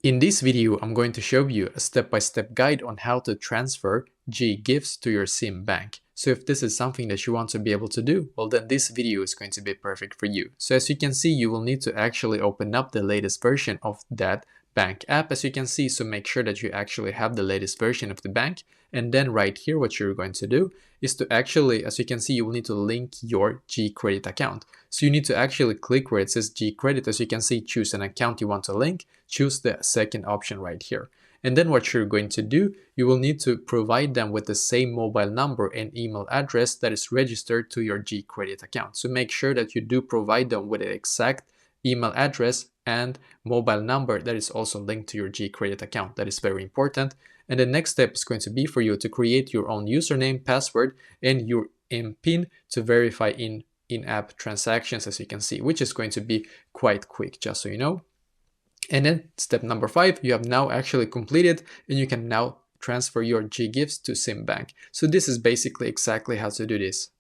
In this video, I'm going to show you a step-by-step guide on how to transfer GGives to your CIMB bank. So if this is something that you want to be able to do, well then this video is going to be perfect for you. So as you can see, you will need to actually open up the latest version of that bank app, as you can see. So make sure that you actually have the latest version of the bank. And then right here, what you're going to do is to actually, as you can see, you will need to link your GCredit account. So you need to actually click where it says GCredit. As you can see, choose an account you want to link, choose the second option right here. And then what you're going to do, you will need to provide them with the same mobile number and email address that is registered to your GCredit account. So make sure that you do provide them with an exact email address and mobile number that is also linked to your GCredit account. That is very important. And the next step is going to be for you to create your own username, password, and your PIN to verify in-app transactions, as you can see, which is going to be quite quick, just so you know. And then step number 5, you have now actually completed, and you can now transfer your GGives to CIMB bank. So this is basically exactly how to do this.